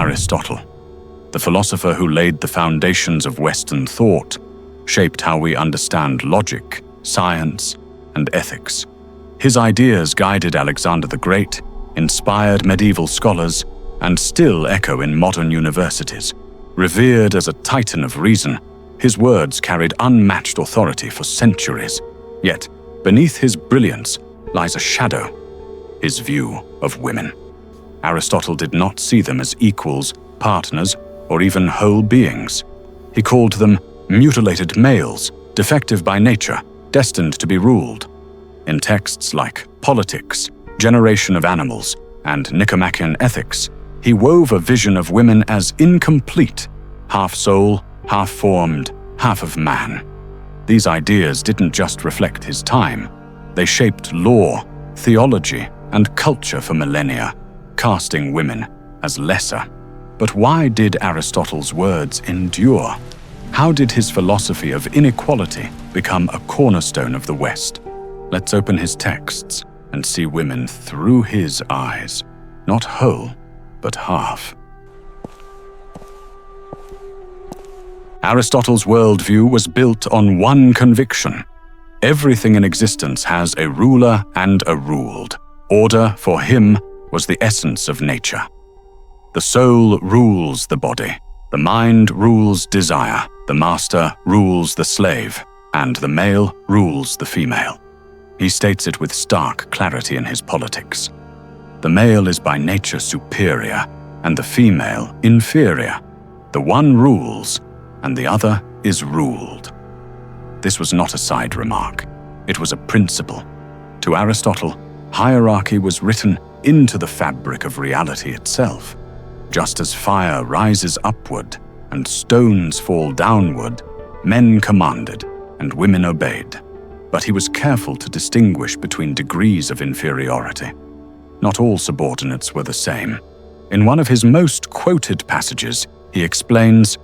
Aristotle, the philosopher who laid the foundations of Western thought, shaped how we understand logic, science, and ethics. His ideas guided Alexander the Great, inspired medieval scholars, and still echo in modern universities. Revered as a titan of reason, his words carried unmatched authority for centuries. Yet, beneath his brilliance lies a shadow, his view of women. Aristotle did not see them as equals, partners, or even whole beings. He called them mutilated males, defective by nature, destined to be ruled. In texts like Politics, Generation of Animals, and Nicomachean Ethics, he wove a vision of women as incomplete, half soul, half formed, half of man. These ideas didn't just reflect his time. They shaped law, theology, and culture for millennia, casting women as lesser. But why did Aristotle's words endure? How did his philosophy of inequality become a cornerstone of the West? Let's open his texts and see women through his eyes, not whole, but half. Aristotle's worldview was built on one conviction: everything in existence has a ruler and a ruled. Order, for him, was the essence of nature. The soul rules the body, the mind rules desire, the master rules the slave, and the male rules the female. He states it with stark clarity in his Politics. The male is by nature superior, and the female inferior. The one rules, and the other is ruled. This was not a side remark. It was a principle. To Aristotle, hierarchy was written into the fabric of reality itself. Just as fire rises upward and stones fall downward, men commanded and women obeyed. But he was careful to distinguish between degrees of inferiority. Not all subordinates were the same. In one of his most quoted passages, he explains,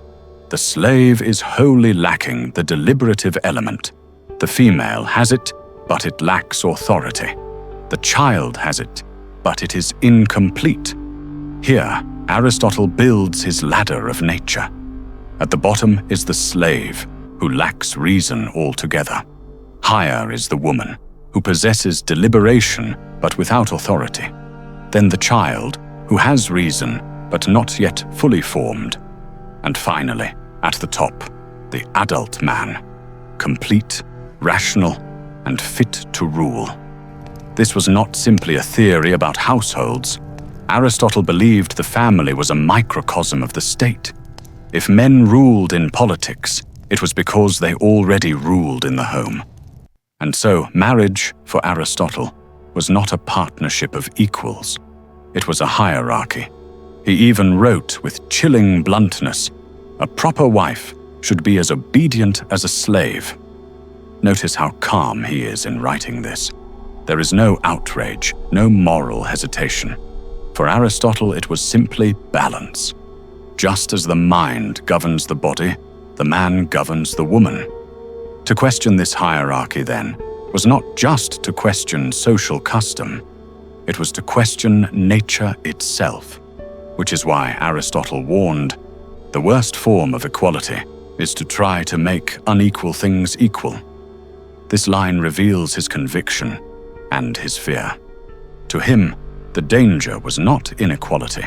"The slave is wholly lacking the deliberative element. The female has it, but it lacks authority. The child has it, but it is incomplete." Here, Aristotle builds his ladder of nature. At the bottom is the slave, who lacks reason altogether. Higher is the woman, who possesses deliberation but without authority. Then the child, who has reason but not yet fully formed. And finally, at the top, the adult man, complete, rational, and fit to rule. This was not simply a theory about households. Aristotle believed the family was a microcosm of the state. If men ruled in politics, it was because they already ruled in the home. And so marriage, for Aristotle, was not a partnership of equals. It was a hierarchy. He even wrote with chilling bluntness, "A proper wife should be as obedient as a slave." Notice how calm he is in writing this. There is no outrage, no moral hesitation. For Aristotle, it was simply balance. Just as the mind governs the body, the man governs the woman. To question this hierarchy, then, was not just to question social custom. It was to question nature itself, which is why Aristotle warned, the worst form of equality is to try to make unequal things equal. This line reveals his conviction and his fear. To him, the danger was not inequality,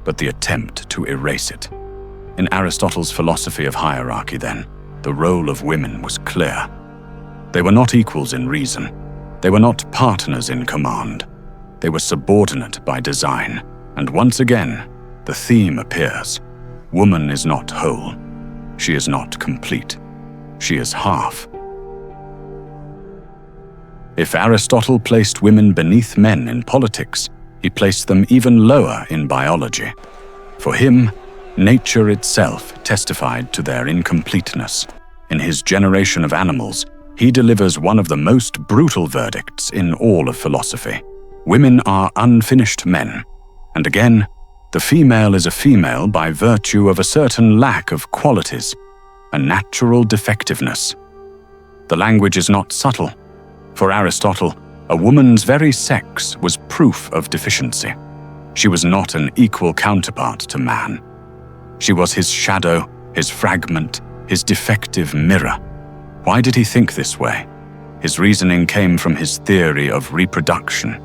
but the attempt to erase it. In Aristotle's philosophy of hierarchy, then, the role of women was clear. They were not equals in reason. They were not partners in command. They were subordinate by design. And once again, the theme appears. Woman is not whole. She is not complete. She is half. If Aristotle placed women beneath men in politics, he placed them even lower in biology. For him, nature itself testified to their incompleteness. In his Generation of Animals, he delivers one of the most brutal verdicts in all of philosophy. Women are unfinished men. And again, the female is a female by virtue of a certain lack of qualities, a natural defectiveness. The language is not subtle. For Aristotle, a woman's very sex was proof of deficiency. She was not an equal counterpart to man. She was his shadow, his fragment, his defective mirror. Why did he think this way? His reasoning came from his theory of reproduction.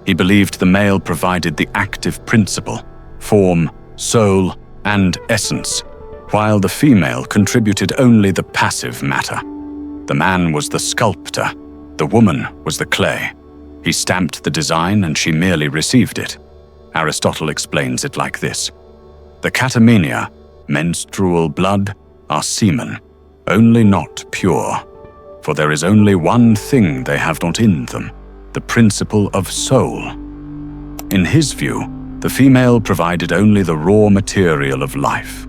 He believed the male provided the active principle, form, soul, and essence, while the female contributed only the passive matter. The man was the sculptor, the woman was the clay. He stamped the design and she merely received it. Aristotle explains it like this: the catamenia, menstrual blood, are semen, only not pure. For there is only one thing they have not in them, the principle of soul. In his view, the female provided only the raw material of life.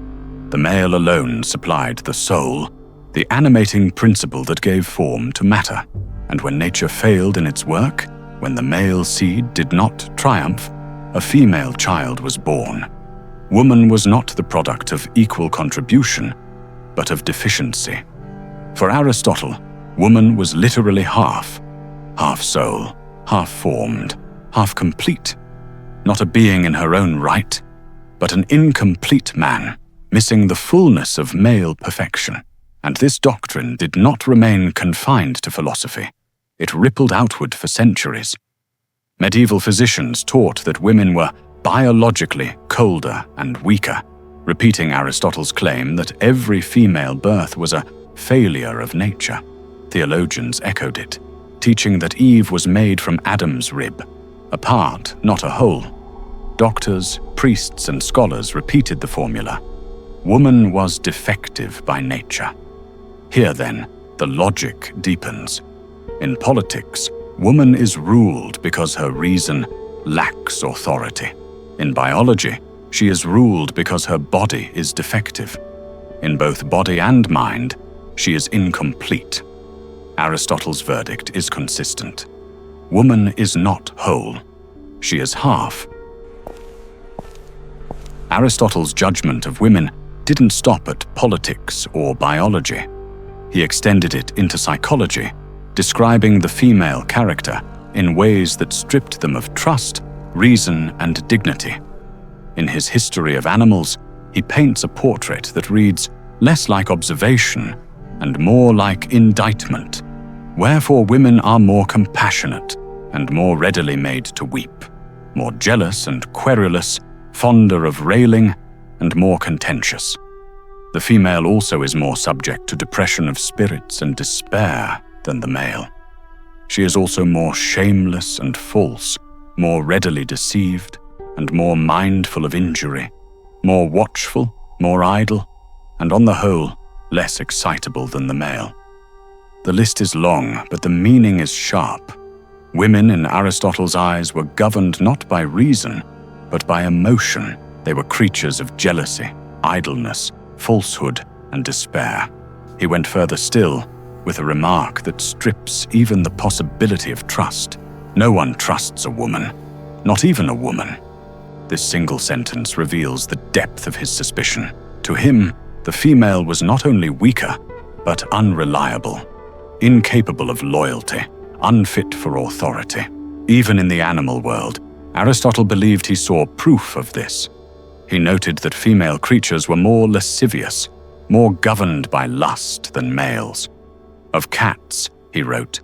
The male alone supplied the soul, the animating principle that gave form to matter. And when nature failed in its work, when the male seed did not triumph, a female child was born. Woman was not the product of equal contribution, but of deficiency. For Aristotle, woman was literally half soul, half formed, half complete. Not a being in her own right, but an incomplete man, missing the fullness of male perfection. And this doctrine did not remain confined to philosophy. It rippled outward for centuries. Medieval physicians taught that women were biologically colder and weaker, repeating Aristotle's claim that every female birth was a failure of nature. Theologians echoed it, teaching that Eve was made from Adam's rib, a part, not a whole. Doctors, priests, and scholars repeated the formula. Woman was defective by nature. Here, then, the logic deepens. In politics, woman is ruled because her reason lacks authority. In biology, she is ruled because her body is defective. In both body and mind, she is incomplete. Aristotle's verdict is consistent. Woman is not whole. She is half. Aristotle's judgment of women didn't stop at politics or biology. He extended it into psychology, describing the female character in ways that stripped them of trust, reason, and dignity. In his History of Animals, he paints a portrait that reads less like observation and more like indictment. Wherefore women are more compassionate and more readily made to weep, more jealous and querulous, fonder of railing, and more contentious. The female also is more subject to depression of spirits and despair than the male. She is also more shameless and false, more readily deceived, and more mindful of injury, more watchful, more idle, and on the whole, less excitable than the male. The list is long, but the meaning is sharp. Women in Aristotle's eyes were governed not by reason, but by emotion. They were creatures of jealousy, idleness, falsehood, and despair. He went further still, with a remark that strips even the possibility of trust. No one trusts a woman, not even a woman. This single sentence reveals the depth of his suspicion. To him, the female was not only weaker, but unreliable, incapable of loyalty, unfit for authority. Even in the animal world, Aristotle believed he saw proof of this. He noted that female creatures were more lascivious, more governed by lust than males. Of cats, he wrote,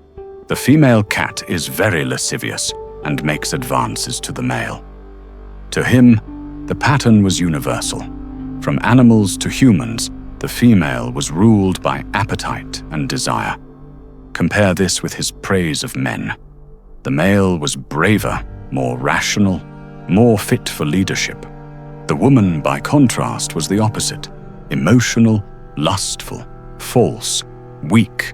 "The female cat is very lascivious and makes advances to the male." To him, the pattern was universal. From animals to humans, the female was ruled by appetite and desire. Compare this with his praise of men. The male was braver, more rational, more fit for leadership. The woman, by contrast, was the opposite: emotional, lustful, false, weak.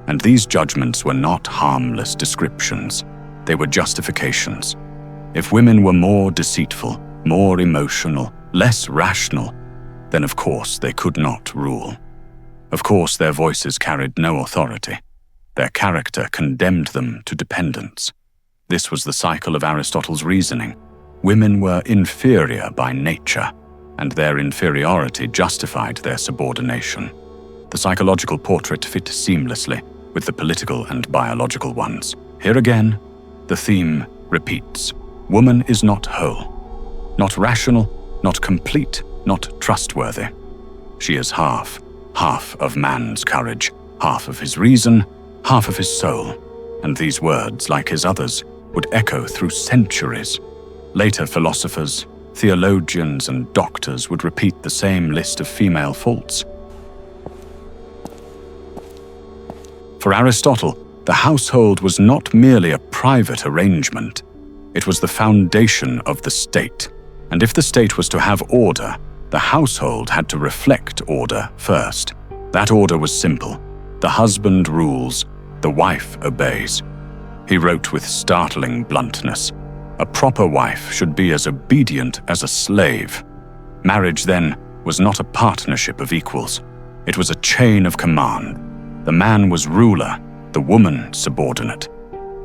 And these judgments were not harmless descriptions. They were justifications. If women were more deceitful, more emotional, less rational, then of course they could not rule. Of course their voices carried no authority. Their character condemned them to dependence. This was the cycle of Aristotle's reasoning. Women were inferior by nature, and their inferiority justified their subordination. The psychological portrait fit seamlessly with the political and biological ones. Here again, the theme repeats. Woman is not whole. not rational, not complete, not trustworthy. She is half of man's courage, half of his reason, half of his soul. And these words, like his others, would echo through centuries. Later philosophers, theologians, and doctors would repeat the same list of female faults. For Aristotle, the household was not merely a private arrangement. It was the foundation of the state. And if the state was to have order, the household had to reflect order first. That order was simple. The husband rules, the wife obeys. He wrote with startling bluntness, "A proper wife should be as obedient as a slave." Marriage, then, was not a partnership of equals. It was a chain of command. The man was ruler, the woman subordinate.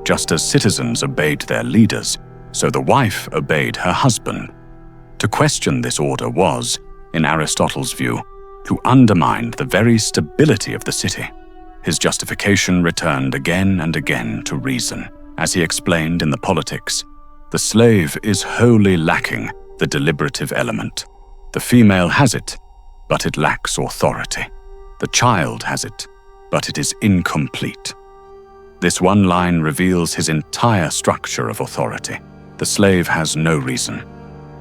Just as citizens obeyed their leaders, so the wife obeyed her husband. To question this order was, in Aristotle's view, to undermine the very stability of the city. His justification returned again and again to reason. As he explained in the Politics, the slave is wholly lacking the deliberative element. The female has it, but it lacks authority. The child has it, but it is incomplete. This one line reveals his entire structure of authority. The slave has no reason.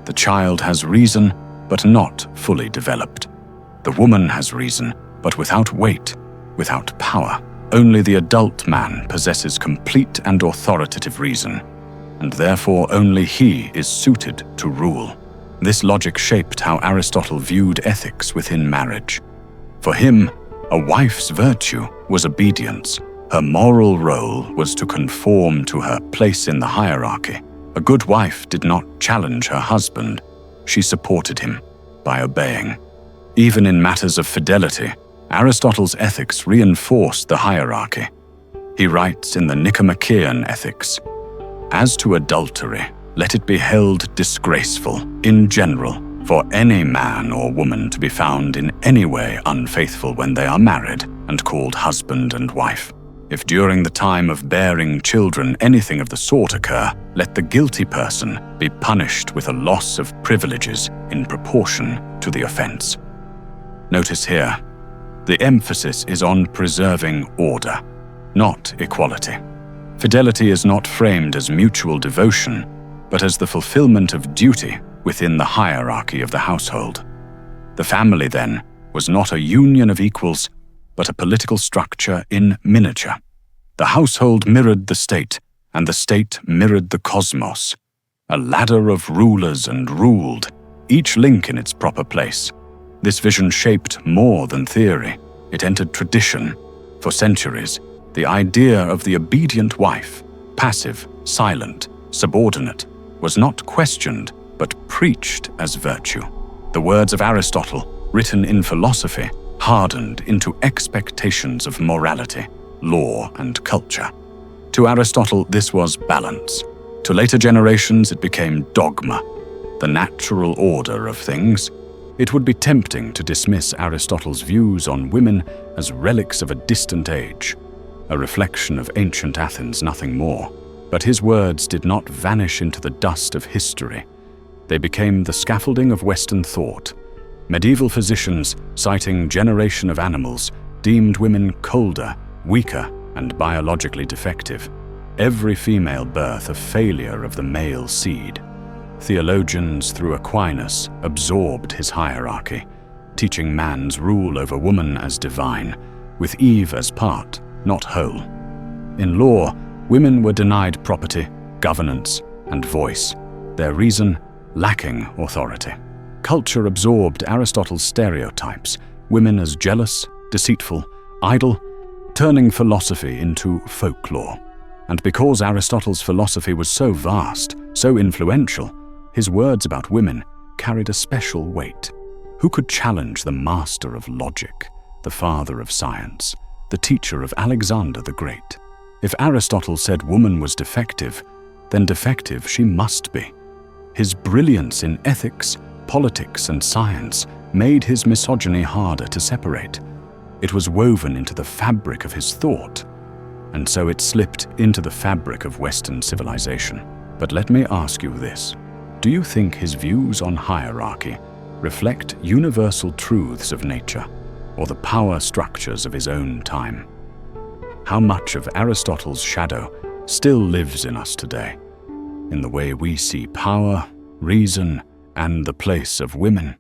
The child has reason, but not fully developed. The woman has reason, but without weight, without power. Only the adult man possesses complete and authoritative reason, and therefore only he is suited to rule. This logic shaped how Aristotle viewed ethics within marriage. For him, a wife's virtue was obedience. Her moral role was to conform to her place in the hierarchy. A good wife did not challenge her husband. She supported him by obeying. Even in matters of fidelity, Aristotle's ethics reinforced the hierarchy. He writes in the Nicomachean Ethics, "As to adultery, let it be held disgraceful, in general, for any man or woman to be found in any way unfaithful when they are married and called husband and wife. If during the time of bearing children anything of the sort occur, let the guilty person be punished with a loss of privileges in proportion to the offense." Notice here, the emphasis is on preserving order, not equality. Fidelity is not framed as mutual devotion, but as the fulfillment of duty within the hierarchy of the household. The family, then, was not a union of equals, but a political structure in miniature. The household mirrored the state, and the state mirrored the cosmos. A ladder of rulers and ruled, each link in its proper place. This vision shaped more than theory. It entered tradition. For centuries, the idea of the obedient wife, passive, silent, subordinate, was not questioned, but preached as virtue. The words of Aristotle, written in philosophy, hardened into expectations of morality, law, and culture. To Aristotle, this was balance. To later generations, it became dogma, the natural order of things. It would be tempting to dismiss Aristotle's views on women as relics of a distant age, a reflection of ancient Athens, nothing more. But his words did not vanish into the dust of history. They became the scaffolding of Western thought. Medieval physicians, citing generation of animals, deemed women colder, weaker, and biologically defective. Every female birth a failure of the male seed. Theologians, through Aquinas, absorbed his hierarchy, teaching man's rule over woman as divine, with Eve as part, not whole. In law, women were denied property, governance, and voice, their reason lacking authority. Culture absorbed Aristotle's stereotypes, women as jealous, deceitful, idle, turning philosophy into folklore. And because Aristotle's philosophy was so vast, so influential, his words about women carried a special weight. Who could challenge the master of logic, the father of science, the teacher of Alexander the Great? If Aristotle said woman was defective, then defective she must be. His brilliance in ethics, politics, and science made his misogyny harder to separate. It was woven into the fabric of his thought, and so it slipped into the fabric of Western civilization. But let me ask you this. Do you think his views on hierarchy reflect universal truths of nature or the power structures of his own time? How much of Aristotle's shadow still lives in us today, in the way we see power, reason, and the place of women?